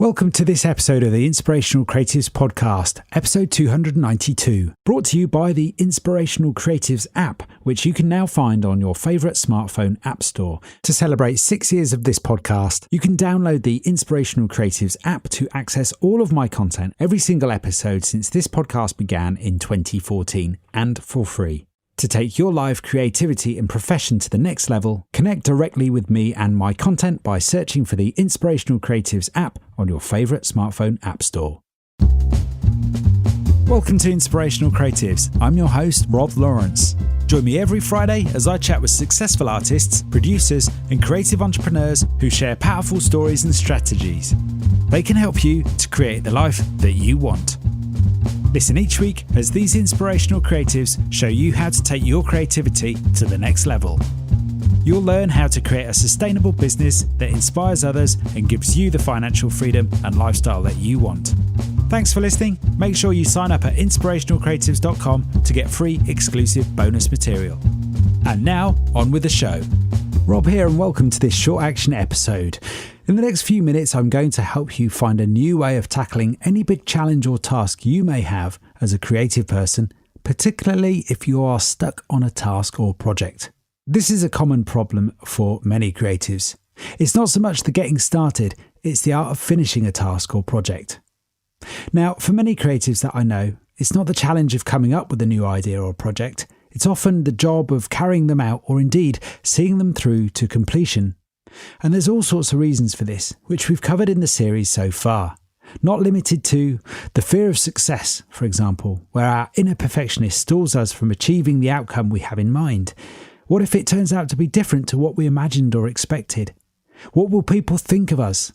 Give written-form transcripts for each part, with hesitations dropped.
Welcome to this episode of the Inspirational Creatives Podcast, episode 292, brought to you by the Inspirational Creatives app, which you can now find on your favourite smartphone app store. To celebrate 6 years of this podcast, you can download the Inspirational Creatives app to access all of my content, every single episode since this podcast began in 2014, and for free. To take your live creativity and profession to the next level, connect directly with me and my content by searching for the Inspirational Creatives app on your favourite smartphone app store. Welcome to Inspirational Creatives. I'm your host, Rob Lawrence. Join me every Friday as I chat with successful artists, producers, and creative entrepreneurs who share powerful stories and strategies. They can help you to create the life that you want. Listen each week as these inspirational creatives show you how to take your creativity to the next level. You'll learn how to create a sustainable business that inspires others and gives you the financial freedom and lifestyle that you want. Thanks for listening. Make sure you sign up at inspirationalcreatives.com to get free exclusive bonus material. And now, on with the show. Rob here and welcome to this short action episode. In the next few minutes, I'm going to help you find a new way of tackling any big challenge or task you may have as a creative person, particularly if you are stuck on a task or project. This is a common problem for many creatives. It's not so much the getting started, it's the art of finishing a task or project. Now, for many creatives that I know, it's not the challenge of coming up with a new idea or project. It's often the job of carrying them out or indeed seeing them through to completion. And there's all sorts of reasons for this, which we've covered in the series so far. Not limited to the fear of success, for example, where our inner perfectionist stalls us from achieving the outcome we have in mind. What if it turns out to be different to what we imagined or expected? What will people think of us?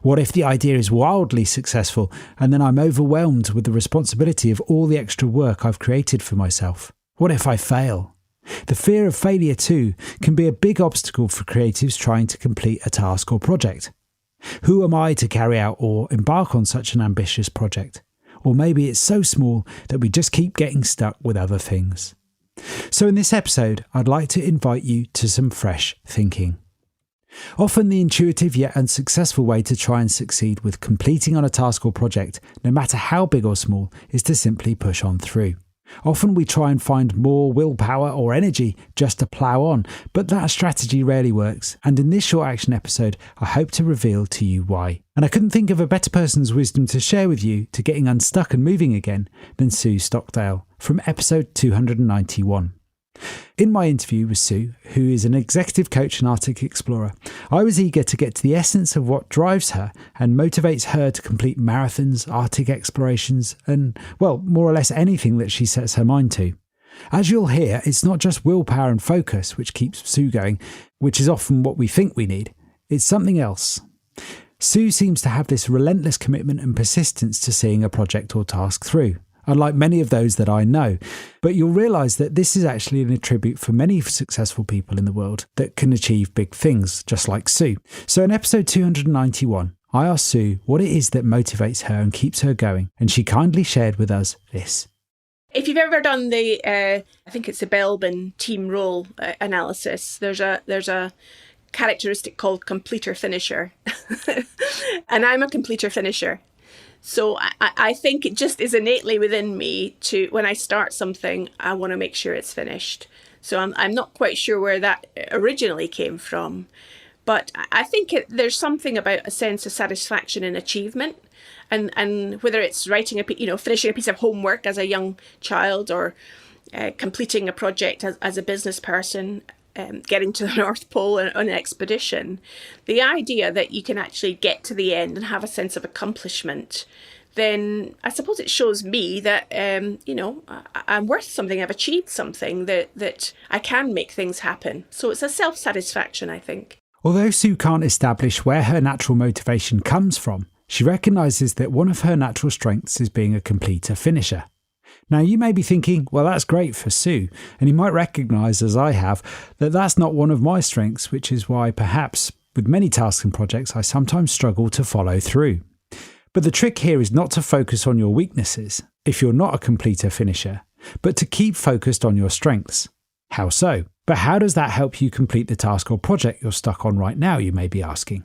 What if the idea is wildly successful and then I'm overwhelmed with the responsibility of all the extra work I've created for myself? What if I fail? The fear of failure too can be a big obstacle for creatives trying to complete a task or project. Who am I to carry out or embark on such an ambitious project? Or maybe it's so small that we just keep getting stuck with other things. So in this episode, I'd like to invite you to some fresh thinking. Often the intuitive yet unsuccessful way to try and succeed with completing on a task or project, no matter how big or small, is to simply push on through. Often we try and find more willpower or energy just to plough on, but that strategy rarely works. And in this short action episode, I hope to reveal to you why. And I couldn't think of a better person's wisdom to share with you to getting unstuck and moving again than Sue Stockdale from episode 291. In my interview with Sue, who is an executive coach and Arctic explorer, I was eager to get to the essence of what drives her and motivates her to complete marathons, Arctic explorations, and, well, more or less anything that she sets her mind to. As you'll hear, it's not just willpower and focus which keeps Sue going, which is often what we think we need. It's something else. Sue seems to have this relentless commitment and persistence to seeing a project or task through, unlike many of those that I know. But you'll realise that this is actually an attribute for many successful people in the world that can achieve big things, just like Sue. So in episode 291, I asked Sue what it is that motivates her and keeps her going, and she kindly shared with us this. If you've ever done the, I think it's the Belbin team role analysis, there's a characteristic called completer finisher. And I'm a completer finisher. So I think it just is innately within me to, when I start something, I want to make sure it's finished. So I'm not quite sure where that originally came from, but I think there's something about a sense of satisfaction in achievement, and whether it's finishing a piece of homework as a young child, or completing a project as a business person. Getting to the North Pole on an expedition, the idea that you can actually get to the end and have a sense of accomplishment, then I suppose it shows me that, I'm worth something, I've achieved something, that I can make things happen. So it's a self-satisfaction, I think. Although Sue can't establish where her natural motivation comes from, she recognises that one of her natural strengths is being a completer finisher. Now, you may be thinking, well, that's great for Sue, and you might recognise, as I have, that that's not one of my strengths, which is why perhaps with many tasks and projects I sometimes struggle to follow through. But the trick here is not to focus on your weaknesses, if you're not a completer finisher, but to keep focused on your strengths. How so? But how does that help you complete the task or project you're stuck on right now, you may be asking?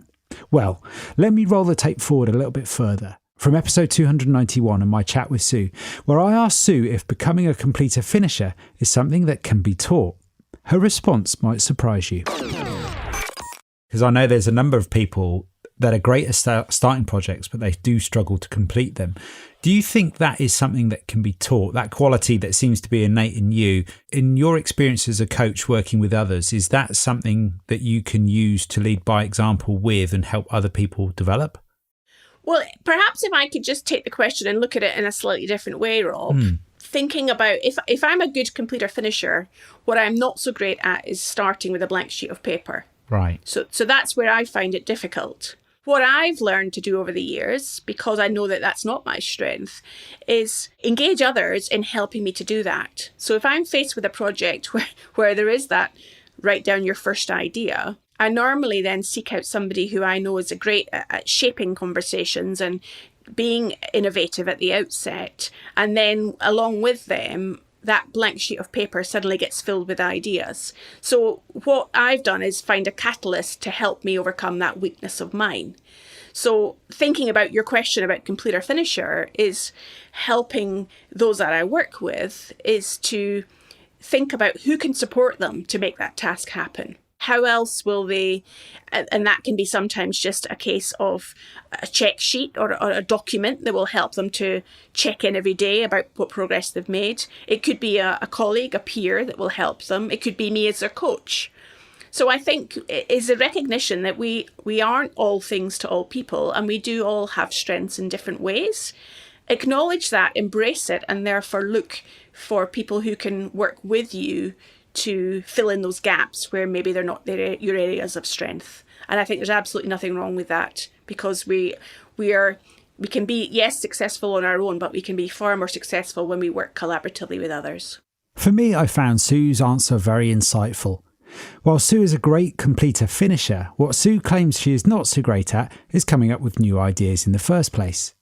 Well, let me roll the tape forward a little bit further. From episode 291 and my chat with Sue, where I asked Sue if becoming a completer finisher is something that can be taught. Her response might surprise you. Because I know there's a number of people that are great at starting projects, but they do struggle to complete them. Do you think that is something that can be taught, that quality that seems to be innate in you? In your experience as a coach working with others, is that something that you can use to lead by example with and help other people develop? Well, perhaps if I could just take the question and look at it in a slightly different way, Rob, thinking about if I'm a good completer finisher, what I'm not so great at is starting with a blank sheet of paper. Right. So that's where I find it difficult. What I've learned to do over the years, because I know that that's not my strength, is engage others in helping me to do that. So if I'm faced with a project where there is that write down your first idea, I normally then seek out somebody who I know is great at shaping conversations and being innovative at the outset. And then along with them, that blank sheet of paper suddenly gets filled with ideas. So what I've done is find a catalyst to help me overcome that weakness of mine. So thinking about your question about completer finisher is helping those that I work with is to think about who can support them to make that task happen. How else will they, and that can be sometimes just a case of a check sheet or a document that will help them to check in every day about what progress they've made. It could be a colleague, a peer that will help them. It could be me as their coach. So I think it is a recognition that we aren't all things to all people, and we do all have strengths in different ways. Acknowledge that, embrace it, and therefore look for people who can work with you to fill in those gaps where maybe they're not your areas of strength. And I think there's absolutely nothing wrong with that, because we can be, yes, successful on our own, but we can be far more successful when we work collaboratively with others. For me, I found Sue's answer very insightful. While Sue is a great completer finisher, what Sue claims she is not so great at is coming up with new ideas in the first place.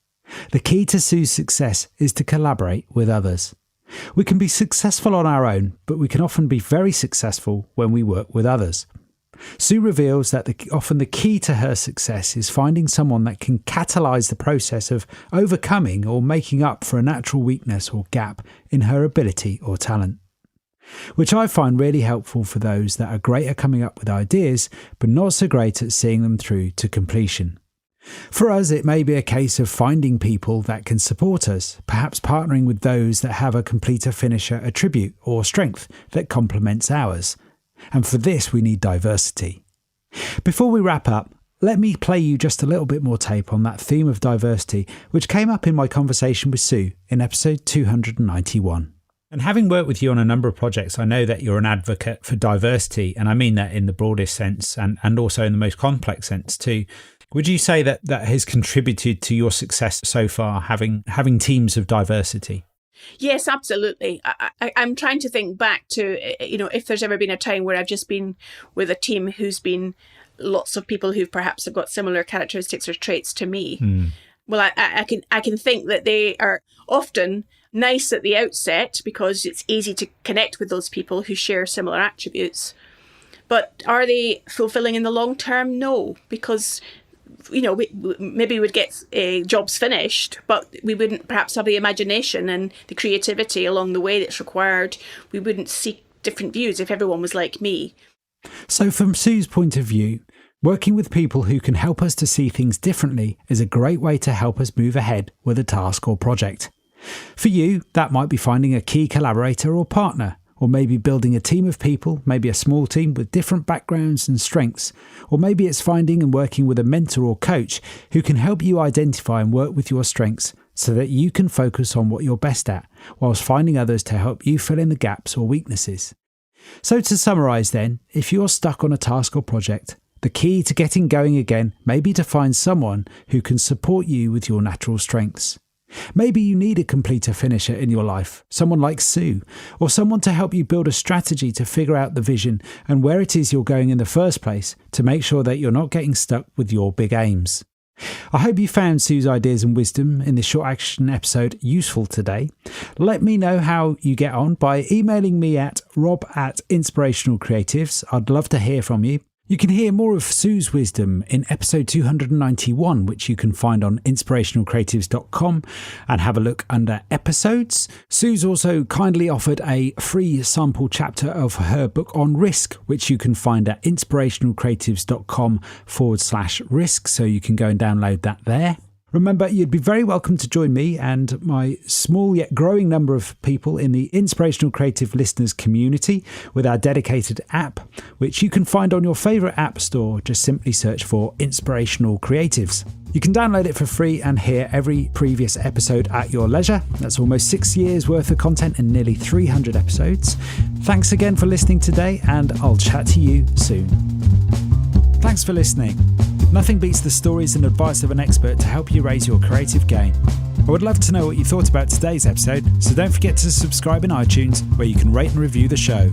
The key to Sue's success is to collaborate with others. We can be successful on our own, but we can often be very successful when we work with others. Sue reveals that often the key to her success is finding someone that can catalyse the process of overcoming or making up for a natural weakness or gap in her ability or talent, which I find really helpful for those that are great at coming up with ideas, but not so great at seeing them through to completion. For us, it may be a case of finding people that can support us, perhaps partnering with those that have a completer finisher attribute or strength that complements ours. And for this, we need diversity. Before we wrap up, let me play you just a little bit more tape on that theme of diversity, which came up in my conversation with Sue in episode 291. And having worked with you on a number of projects, I know that you're an advocate for diversity, and I mean that in the broadest sense and also in the most complex sense too. Would you say that has contributed to your success so far, having teams of diversity? Yes, absolutely. I'm trying to think back to, if there's ever been a time where I've just been with a team who's been lots of people who perhaps have got similar characteristics or traits to me. Well, I can think that they are often nice at the outset because it's easy to connect with those people who share similar attributes. But are they fulfilling in the long term? No, because maybe we'd get jobs finished, but we wouldn't perhaps have the imagination and the creativity along the way that's required. We wouldn't seek different views if everyone was like me. So from Sue's point of view, working with people who can help us to see things differently is a great way to help us move ahead with a task or project. For you, that might be finding a key collaborator or partner, or maybe building a team of people, maybe a small team with different backgrounds and strengths, or maybe it's finding and working with a mentor or coach who can help you identify and work with your strengths so that you can focus on what you're best at, whilst finding others to help you fill in the gaps or weaknesses. So to summarise then, if you're stuck on a task or project, the key to getting going again may be to find someone who can support you with your natural strengths. Maybe you need a completer finisher in your life, someone like Sue, or someone to help you build a strategy to figure out the vision and where it is you're going in the first place to make sure that you're not getting stuck with your big aims. I hope you found Sue's ideas and wisdom in this short action episode useful today. Let me know how you get on by emailing me at rob@inspirationalcreatives. I'd love to hear from you. You can hear more of Sue's wisdom in episode 291, which you can find on inspirationalcreatives.com and have a look under episodes. Sue's also kindly offered a free sample chapter of her book on risk, which you can find at inspirationalcreatives.com/risk, so you can go and download that there. Remember, you'd be very welcome to join me and my small yet growing number of people in the Inspirational Creative Listeners community with our dedicated app, which you can find on your favourite app store. Just simply search for Inspirational Creatives. You can download it for free and hear every previous episode at your leisure. That's almost 6 years worth of content and nearly 300 episodes. Thanks again for listening today, and I'll chat to you soon. Thanks for listening. Nothing beats the stories and advice of an expert to help you raise your creative game. I would love to know what you thought about today's episode, so don't forget to subscribe in iTunes, where you can rate and review the show.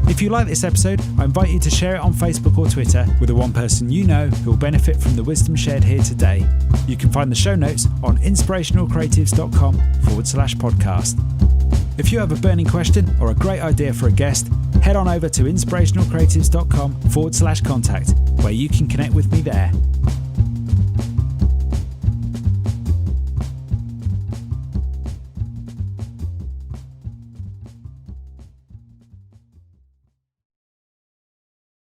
If you like this episode, I invite you to share it on Facebook or Twitter with the one person you know who will benefit from the wisdom shared here today. You can find the show notes on inspirationalcreatives.com/podcast. If you have a burning question or a great idea for a guest, head on over to inspirationalcreatives.com/contact, where you can connect with me there.